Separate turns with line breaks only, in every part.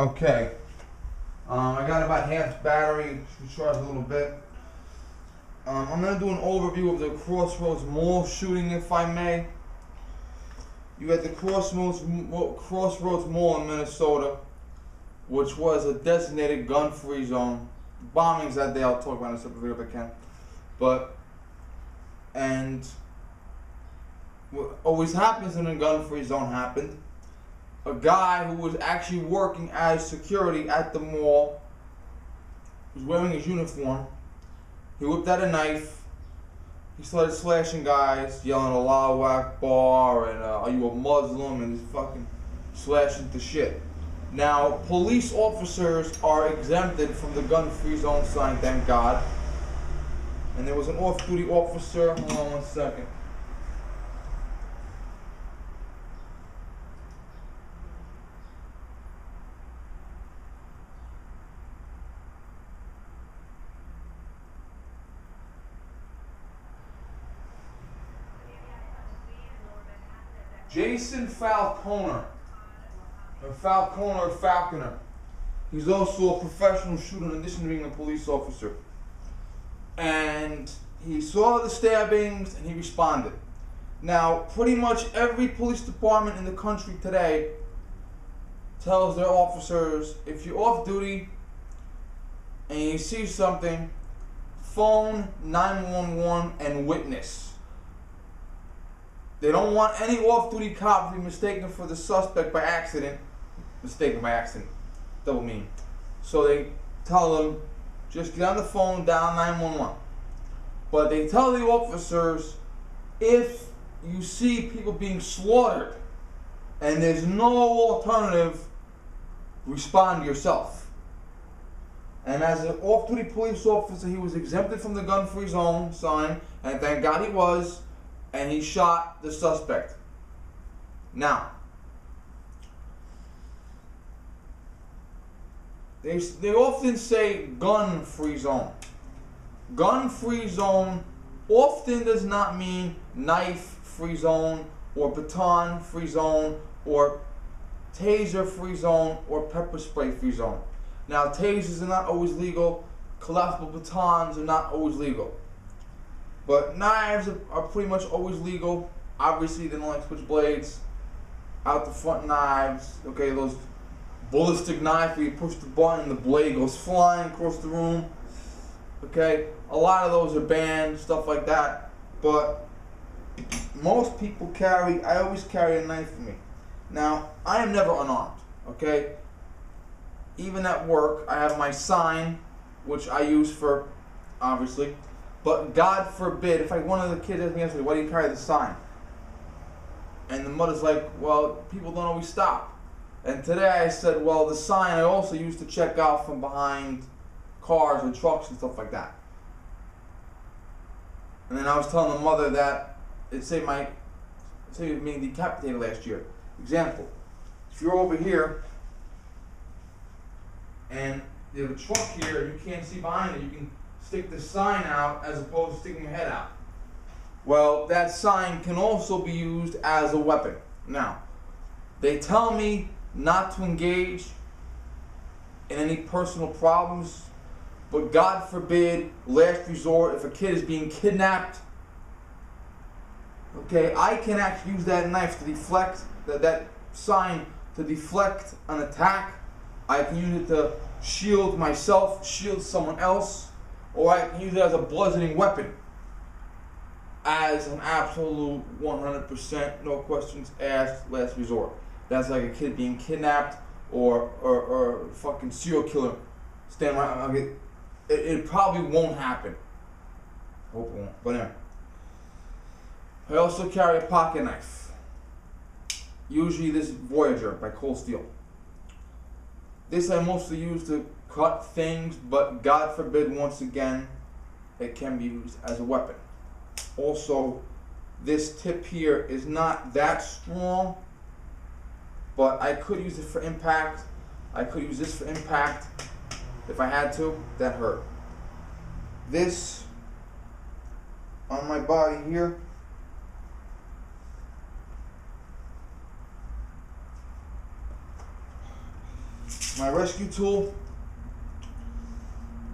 Okay. I got about half battery, charge a little bit. I'm going to do an overview of the CrossRoads Mall shooting, if I may. You had the CrossRoads Mall in Minnesota, which was a designated gun-free zone. Bombings that day, I'll talk about in a separate video if I can. And what always happens in a gun-free zone happened. A guy who was actually working as security at the mall was wearing his uniform. He whipped out a knife. He started slashing guys, yelling Allahu Akbar and are you a Muslim, and he's fucking slashing to shit. Now, police officers are exempted from the gun-free zone sign, thank God. And there was an off-duty officer. Hold on one second. Jason Falconer. Falconer. He's also a professional shooter in addition to being a police officer. And he saw the stabbings and he responded. Now, pretty much every police department in the country today tells their officers, if you're off duty and you see something, phone 911 and witness. They don't want any off-duty cop to be mistaken for the suspect by accident. Double meaning. So they tell them, just get on the phone, dial 911. But they tell the officers, if you see people being slaughtered and there's no alternative, respond yourself. And as an off-duty police officer, he was exempted from the gun-free zone sign, and thank God he was, and he shot the suspect. Now, they often say gun-free zone. Gun-free zone often does not mean knife-free zone or baton-free zone or taser-free zone or pepper spray-free zone. Now, tasers are not always legal. Collapsible batons are not always legal. But knives are pretty much always legal. Obviously, they don't like switchblades. Out the front knives. Okay, those ballistic knives where you push the button and the blade goes flying across the room. Okay, a lot of those are banned, stuff like that. But most people carry, I always carry a knife with me. Now, I am never unarmed. Okay, even at work, I have my sign, which I use for, obviously. But God forbid, in fact, one of the kids asked me yesterday, why do you carry the sign? And the mother's like, well, people don't always stop. And today I said, well, the sign I also use to check out from behind cars and trucks and stuff like that. And then I was telling the mother that it saved me being decapitated last year. Example, if you're over here and there's a truck here and you can't see behind it, you can stick the sign out as opposed to sticking your head out. Well, that sign can also be used as a weapon. Now, they tell me not to engage in any personal problems, but God forbid, last resort, if a kid is being kidnapped, okay, I can actually use that knife to deflect, that sign to deflect an attack. I can use it to shield myself, shield someone else, or I can use it as a bludgeoning weapon. As an absolute 100%, no questions asked, last resort. That's like a kid being kidnapped or fucking serial killer. Stand right. Okay, it probably won't happen. Hope it won't. But anyway. I also carry a pocket knife. Usually this Voyager by Cold Steel. This I mostly use to cut things, but God forbid, once again, it can be used as a weapon. Also, this tip here is not that strong, but I could use it for impact. I could use this for impact if I had to. That hurt. This on my body here my rescue tool.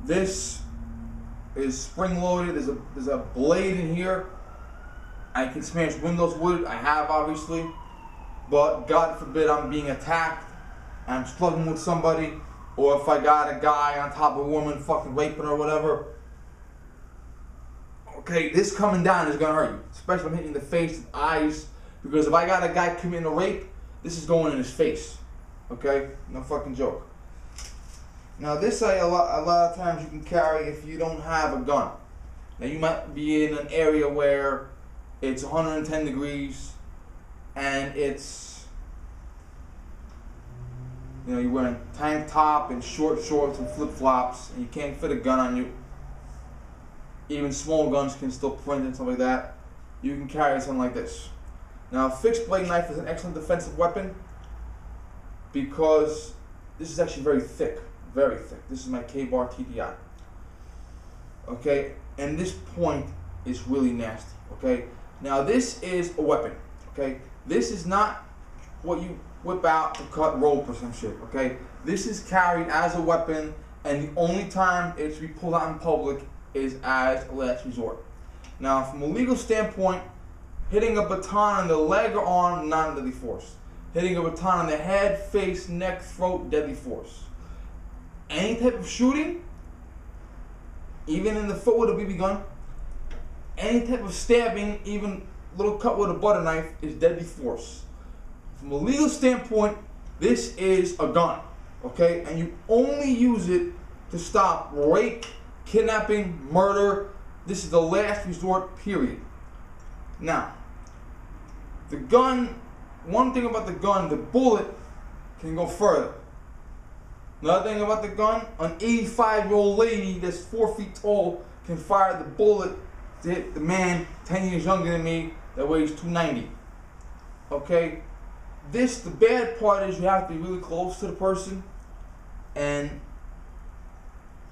This is spring loaded. There's a blade in here. I can smash windows with it. I have, obviously, but God forbid I'm being attacked, I'm struggling with somebody, or if I got a guy on top of a woman fucking raping her or whatever. Okay, this coming down is gonna hurt you, especially if I'm hitting the face, the eyes, because if I got a guy committing a rape, this is going in his face. Okay, no fucking joke. Now this a lot of times you can carry if you don't have a gun. Now you might be in an area where it's 110 degrees and it's, you know, you're wearing tank top and short shorts and flip flops and you can't fit a gun on you. Even small guns can still print and stuff like that. You can carry something like this. Now a fixed blade knife is an excellent defensive weapon because this is actually very thick. Very thick. This is my K-bar TDI. Okay, and this point is really nasty. Okay, now this is a weapon. Okay, this is not what you whip out to cut rope or some shit. Okay, this is carried as a weapon, and the only time it should be pulled out in public is as a last resort. Now, from a legal standpoint, hitting a baton on the leg or arm, non-deadly force. Hitting a baton on the head, face, neck, throat, deadly force. Any type of shooting, even in the foot with a BB gun, any type of stabbing, even little cut with a butter knife, is deadly force. From a legal standpoint, this is a gun, okay? And you only use it to stop rape, kidnapping, murder. This is the last resort, period. Now, the gun, one thing about the gun, the bullet can go further. Another thing about the gun, an 85-year-old lady that's 4 feet tall can fire the bullet to hit the man 10 years younger than me that weighs 290. Okay? This, the bad part is you have to be really close to the person and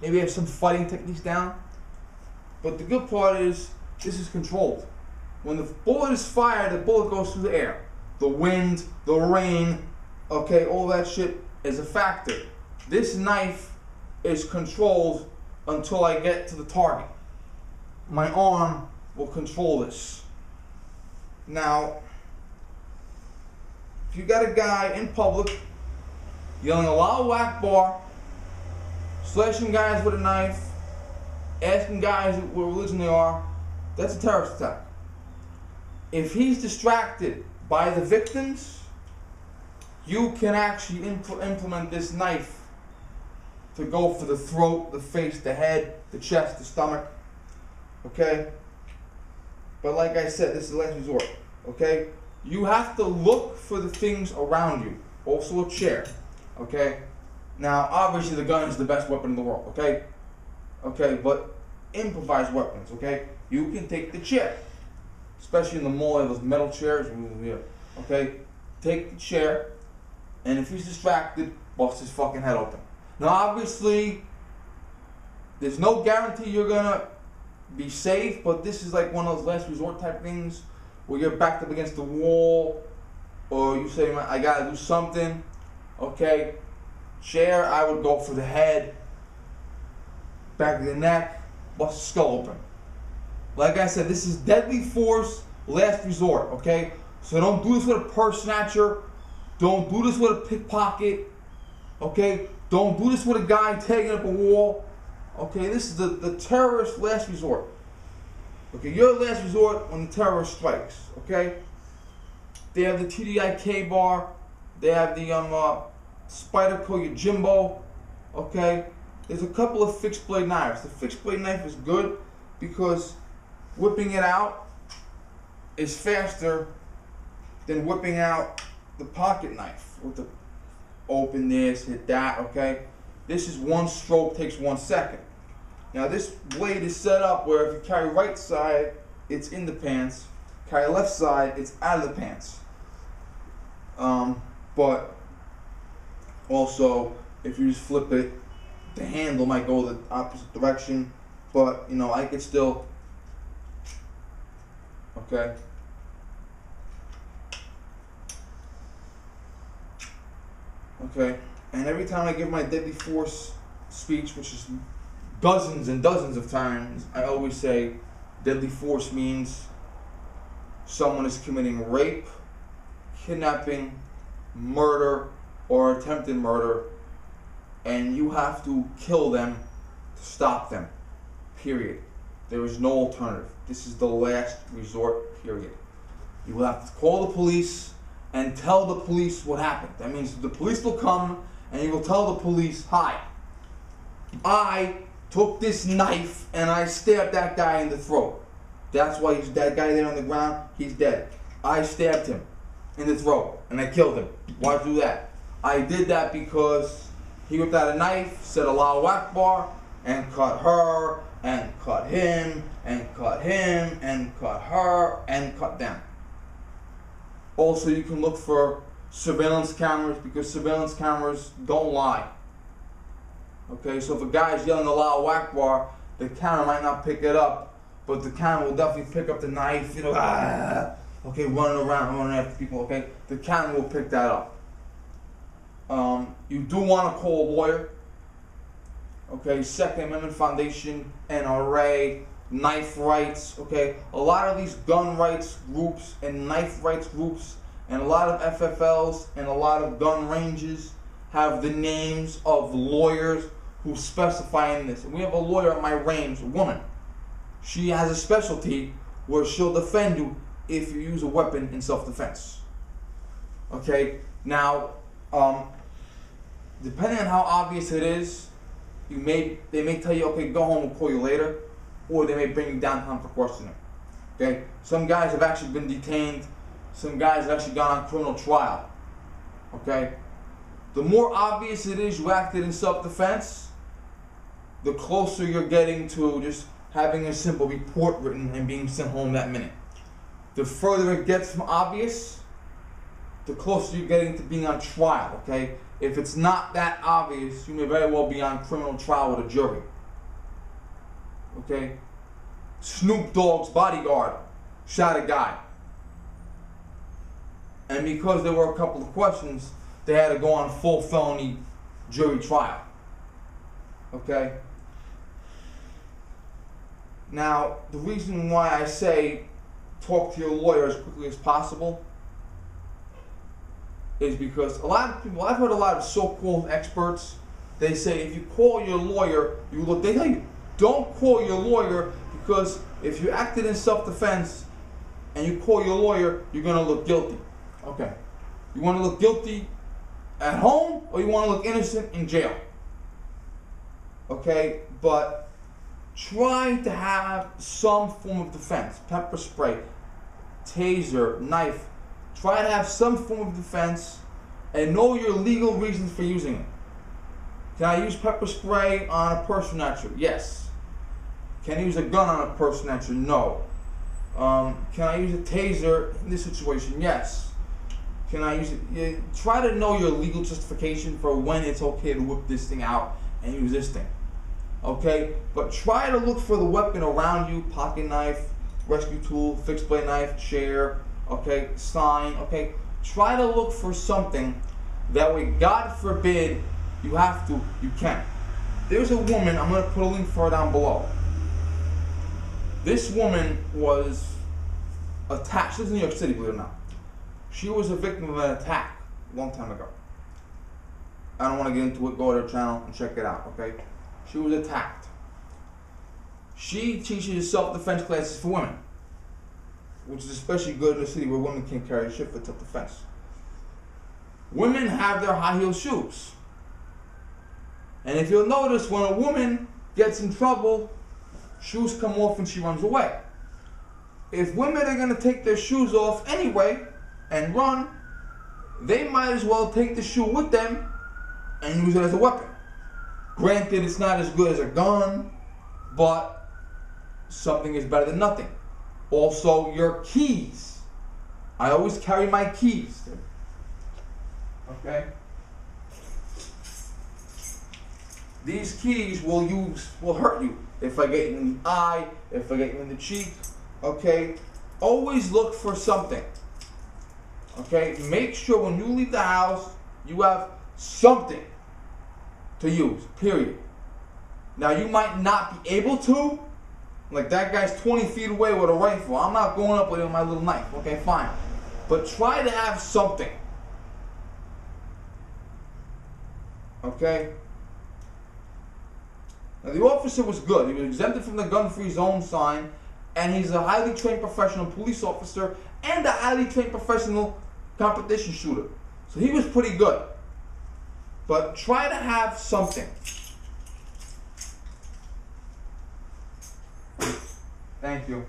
maybe have some fighting techniques down. But the good part is this is controlled. When the bullet is fired, the bullet goes through the air. The wind, the rain, okay, all that shit is a factor. This knife is controlled until I get to the target. My arm will control this. Now, if you got a guy in public yelling Allahu Akbar, slashing guys with a knife, asking guys what religion they are, that's a terrorist attack. If he's distracted by the victims, you can actually implement this knife to go for the throat, the face, the head, the chest, the stomach. Okay? But like I said, this is the last resort. Okay? You have to look for the things around you. Also a chair. Okay? Now, obviously the gun is the best weapon in the world. Okay? Okay, but improvised weapons. Okay? You can take the chair. Especially in the mall, those metal chairs. Okay? Take the chair, and if he's distracted, bust his fucking head open. Now, obviously, there's no guarantee you're gonna be safe, but this is like one of those last resort type things where you're backed up against the wall, or you say, I gotta do something. Okay, chair, I would go for the head, back of the neck, bust the skull open. Like I said, this is deadly force, last resort. Okay, so don't do this with a purse snatcher. Don't do this with a pickpocket. Okay, don't do this with a guy tagging up a wall. Okay, this is the terrorist last resort. Okay, your last resort when the terrorist strikes. Okay, they have the TDI K-bar. They have the Spyderco Yojimbo. Okay, there's a couple of fixed blade knives. The fixed blade knife is good because whipping it out is faster than whipping out the pocket knife with the open this, hit that. Okay, this is one stroke, takes 1 second. Now this blade is set up where if you carry right side, it's in the pants. Carry left side, it's out of the pants. But also, if you just flip it, the handle might go the opposite direction. But you know, I could still. Okay. Okay. And every time I give my deadly force speech, which is dozens and dozens of times, I always say deadly force means someone is committing rape, kidnapping, murder, or attempted murder, and you have to kill them to stop them. Period. There is no alternative. This is the last resort, period. You will have to call the police and tell the police what happened. That means the police will come and you will tell the police, hi, I took this knife and I stabbed that guy in the throat. That's why that guy there on the ground, he's dead. I stabbed him in the throat and I killed him. Why do that? I did that because he whipped out a knife, said Allahu Akbar, and cut her, and cut him, and cut him, and cut her, and cut them. Also, you can look for surveillance cameras because surveillance cameras don't lie. Okay, so if a guy's yelling Allahu Akbar, the camera might not pick it up, but the camera will definitely pick up the knife, okay, running around, running after people, okay? The camera will pick that up. You do want to call a lawyer, okay? Second Amendment Foundation, NRA, knife rights, okay? A lot of these gun rights groups and knife rights groups and a lot of FFLs and a lot of gun ranges have the names of lawyers who specify in this. And we have a lawyer at my range, a woman. She has a specialty where she'll defend you if you use a weapon in self-defense. Okay? Now, depending on how obvious it is, they may tell you, okay, go home, we'll call you later, or they may bring you downtown for questioning. Okay? Some guys have actually been detained. Some guys have actually gone on criminal trial. Okay? The more obvious it is you acted in self-defense, the closer you're getting to just having a simple report written and being sent home that minute. The further it gets from obvious, the closer you're getting to being on trial, okay? If it's not that obvious, you may very well be on criminal trial with a jury. Okay? Snoop Dogg's bodyguard shot a guy. And because there were a couple of questions, they had to go on full felony jury trial. Okay? Now, the reason why I say talk to your lawyer as quickly as possible is because a lot of people, I've heard a lot of so-called experts, they say if you call your lawyer, they tell you, don't call your lawyer because if you acted in self-defense and you call your lawyer, you're going to look guilty. Okay. You want to look guilty at home or you want to look innocent in jail? Okay, but try to have some form of defense. Pepper spray, taser, knife. Try to have some form of defense and know your legal reasons for using it. Can I use pepper spray on a person natural? Yes. Can I use a gun on a person natural? No. Can I use a taser in this situation? Yes. Can I use it? Try to know your legal justification for when it's okay to whip this thing out and use this thing. Okay? But try to look for the weapon around you, pocket knife, rescue tool, fixed blade knife, chair, okay, sign, okay? Try to look for something that way, God forbid, you can. There's a woman, I'm going to put a link for her down below. This woman was attacked. She lives in New York City, believe it or not. She was a victim of an attack a long time ago. I don't want to get into it. Go to her channel and check it out, okay? She was attacked. She teaches self-defense classes for women, which is especially good in a city where women can't carry shit for self-defense. Women have their high-heel shoes. And if you'll notice, when a woman gets in trouble, shoes come off and she runs away. If women are going to take their shoes off anyway and run, they might as well take the shoe with them and use it as a weapon. Granted, it's not as good as a gun, but something is better than nothing. Also, your keys. I always carry my keys. Okay? These keys will hurt you. If I get you in the eye, if I get you in the cheek, okay? Always look for something. Okay? Make sure when you leave the house, you have something. to use, period. Now you might not be able to, like that guy's 20 feet away with a rifle. I'm not going up with him with my little knife, okay, fine. But try to have something. Okay? Now the officer was good. He was exempted from the gun-free zone sign, and he's a highly trained professional police officer and a highly trained professional competition shooter. So he was pretty good. But try to have something. Thank you.